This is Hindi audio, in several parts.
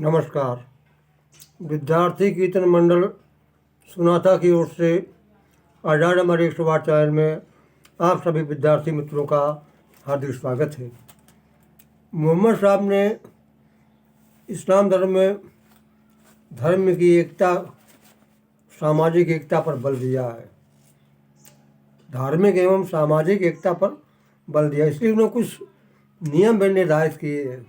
नमस्कार। विद्यार्थी कीर्तन मंडल सुनाता की ओर से आज़ाद हमारे सुभाष चैनल में आप सभी विद्यार्थी मित्रों का हार्दिक स्वागत है। मोहम्मद साहब ने इस्लाम धर्म में धर्म की एकता, सामाजिक एकता पर बल दिया है। धार्मिक एवं सामाजिक एकता पर बल दिया, इसलिए उन्होंने कुछ नियम भी निर्धारित किए हैं।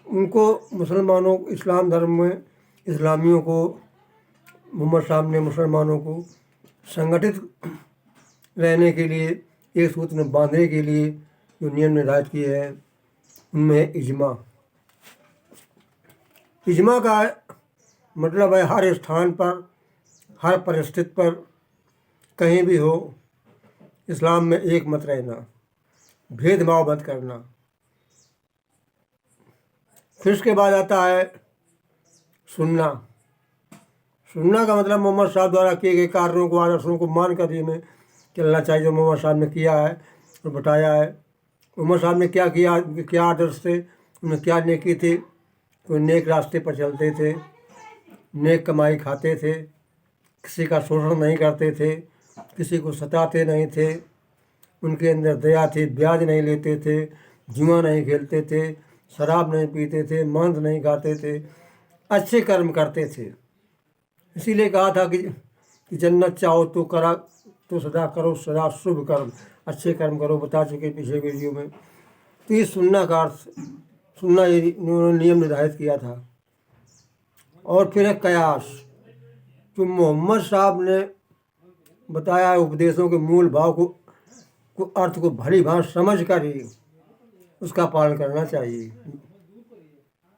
उनको मुसलमानों, इस्लाम धर्म में इस्लामियों को, मोहम्मद साहब ने मुसलमानों को संगठित रहने के लिए, एक सूत्र में बांधने के लिए जो नियम निर्धारित किए हैं उनमें है इजमा। इजमा का मतलब है हर स्थान पर, हर परिस्थिति पर, कहीं भी हो, इस्लाम में एक मत रहना, भेदभाव मत करना। फिर उसके बाद आता है सुन्ना। सुन्ना का मतलब मोहम्मद साहब द्वारा किए गए कार्यों को, आदर्शों को मान कर ही में चलना चाहिए, जो मोहम्मद साहब ने किया है और बताया है। मोहम्मद साहब ने क्या किया, क्या आदर्श थे, उन्हें क्या नेकी थी। वो नेक रास्ते पर चलते थे, नेक कमाई खाते थे, किसी का शोषण नहीं करते थे, किसी को सताते नहीं थे, उनके अंदर दया थी, ब्याज नहीं लेते थे, जुआ नहीं खेलते थे, शराब नहीं पीते थे, मांस नहीं खाते थे, अच्छे कर्म करते थे। इसीलिए कहा था कि जन्नत चाहो तो करा तो सदा करो सदा शुभ कर्म, अच्छे कर्म करो, बता चुके पिछले वीडियो में। तो ये सुन्ना का अर्थ, सुन्ना ये उन्होंने नियम निर्धारित किया था। और फिर है कयास, जो मोहम्मद साहब ने बताया है, उपदेशों के मूल भाव को अर्थ को भली भांति समझ कर ही उसका पालन करना चाहिए।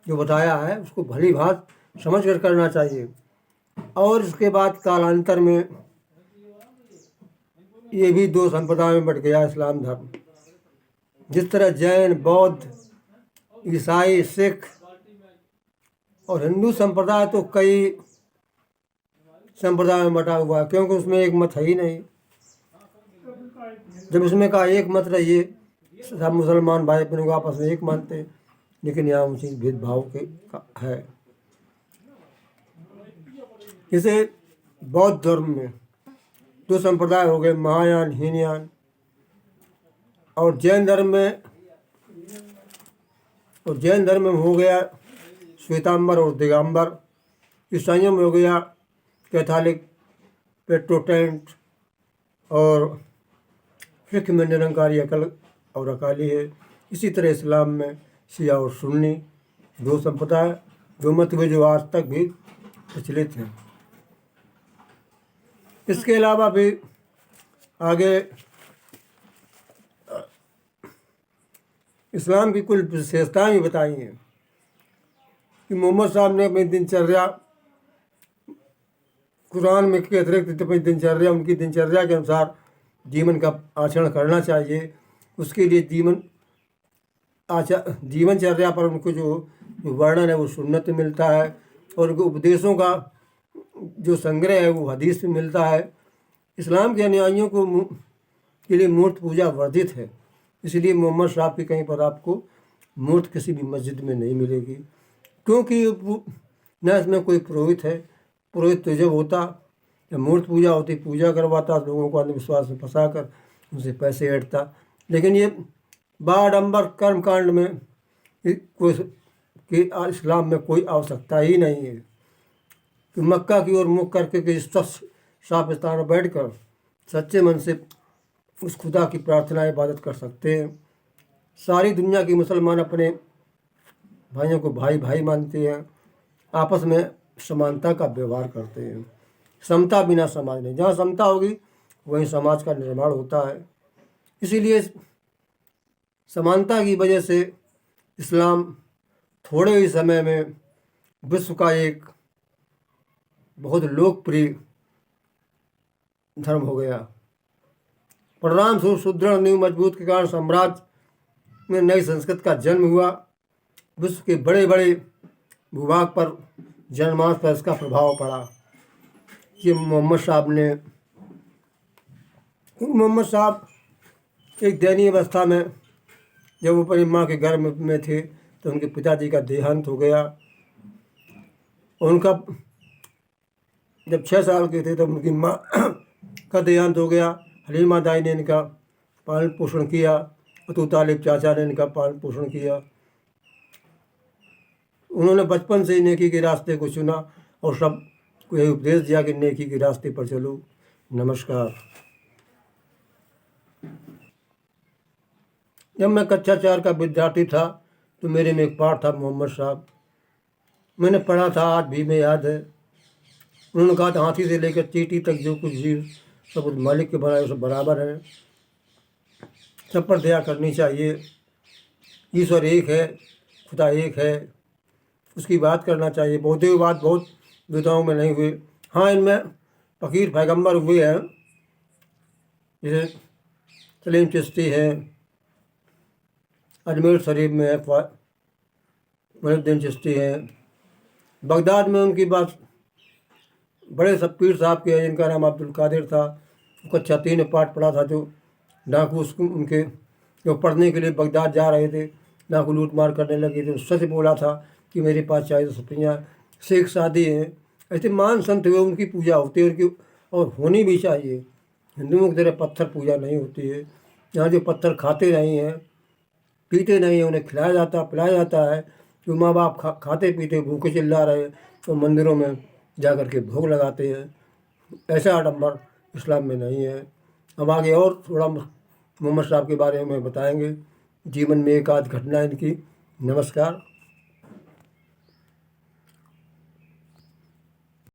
जो बताया है उसको भली भांति समझ कर करना चाहिए। और इसके बाद कालांतर में ये भी दो संप्रदायों में बट गया इस्लाम धर्म। जिस तरह जैन, बौद्ध, ईसाई, सिख और हिंदू संप्रदाय तो कई संप्रदायों में बटा हुआ है, क्योंकि उसमें एक मत है ही नहीं। जब इसमें का एक मत रहिए, सब मुसलमान भाई अपने को आपस में एक मानते, लेकिन यहाँ उसी भेदभाव के है। जैसे बौद्ध धर्म में दो संप्रदाय हो गए, महायान, हीनयान। और जैन धर्म में हो गया श्वेतांबर और दिगंबर। ईसाइयों में हो गया कैथोलिक, प्रोटेस्टेंट, और सिख में निरंकारी अकल और अकाली है। इसी तरह इस्लाम में शिया और सुन्नी दो संप्रदाय, दो मत हुए, जो आज तक भी प्रचलित हैं। इसके अलावा भी आगे इस्लाम की कुल विशेषताएं भी बताई हैं कि मोहम्मद साहब ने अपनी दिनचर्या, कुरान में के अतिरिक्त अपनी दिनचर्या, उनकी दिनचर्या के अनुसार जीवन का आचरण करना चाहिए। उसके लिए जीवनचर्या पर उनको जो वर्णन है वो सुन्नत में मिलता है, और उनके उपदेशों का जो संग्रह है वो हदीस में मिलता है। इस्लाम के अनुयायियों के लिए मूर्त पूजा वर्जित है, इसलिए मोहम्मद साहब की कहीं पर आपको मूर्त किसी भी मस्जिद में नहीं मिलेगी, क्योंकि न इसमें कोई पुरोहित है। पुरोहित तो जब होता, जब मूर्त पूजा होती, पूजा करवाता, लोगों को अंधविश्वास में फंसा कर उनसे पैसे ऐंठता। लेकिन ये बाडंबर कर्मकांड में इस्लाम में कोई आवश्यकता ही नहीं है कि मक्का की ओर मुख करके कि साफ स्थान में बैठ कर सच्चे मन से उस खुदा की प्रार्थना, इबादत कर सकते हैं। सारी दुनिया की मुसलमान अपने भाइयों को भाई भाई मानते हैं, आपस में समानता का व्यवहार करते हैं। समता बिना समाज नहीं, जहाँ समता होगी वहीं समाज का निर्माण होता है। इसीलिए समानता की वजह से इस्लाम थोड़े ही समय में विश्व का एक बहुत लोकप्रिय धर्म हो गया। परिणाम स्वरूप सुदृढ़ नींव मजबूत के कारण साम्राज्य में नई संस्कृति का जन्म हुआ। विश्व के बड़े बड़े भूभाग पर, जनमानस पर इसका प्रभाव पड़ा। ये मोहम्मद साहब एक दयनीय अवस्था में, जब वो अपनी माँ के गर्भ में थे तो उनके पिताजी का देहांत हो गया। उनका जब 6 साल के थे तब उनकी माँ का देहांत हो गया। हलीमा दाई ने इनका पालन पोषण किया, अतू तालिब चाचा ने इनका पालन पोषण किया। उन्होंने बचपन से ही नेकी के रास्ते को चुना और सब को यही उपदेश दिया कि नेकी के रास्ते पर चलो। नमस्कार। जब मैं कक्षा 4 का विद्यार्थी था तो मेरे में एक पाठ था मोहम्मद साहब। मैंने पढ़ा था, आज भी में याद है। उन्होंने कहा था हाथी से लेकर चींटी तक जो कुछ भी सब उस मालिक के बनाए सब बराबर है, सब पर दया करनी चाहिए। ईश्वर एक है, खुदा एक है, उसकी बात करना चाहिए। बहुदेववाद बहुत विधाओं में नहीं हुए। हाँ, इनमें फ़कीर पैगंबर हुए हैं, जैसे सलीम चिश्ती हैं, अजमेर शरीफ में है मोइनुद्दीन चिश्ती हैं। बगदाद में उनकी बात बड़े सब पीर साहब के हैं जिनका नाम अब्दुल कादिर था। कक्षा 3 में पाठ पढ़ा था। जो डाकू उनके जो पढ़ने के लिए बगदाद जा रहे थे, डाकू लूट मार करने लगे थे, सच बोला था कि मेरे पास चाहिए सफियाँ शेख शादी हैं। ऐसे महान संत हुए, उनकी पूजा होती है, उनकी और होनी भी चाहिए। हिंदुओं की तरह पत्थर पूजा नहीं होती है। यहाँ जो पत्थर खाते नहीं हैं, पीते नहीं हैं, उन्हें खिलाया जाता पिलाया जाता है। जो माँ बाप खाते पीते भूखे चिल्ला रहे तो मंदिरों में जा कर के भोग लगाते हैं। ऐसा आडंबर इस्लाम में नहीं है। अब आगे और थोड़ा मोहम्मद साहब के बारे में बताएंगे, जीवन में एक आध घटना इनकी। नमस्कार।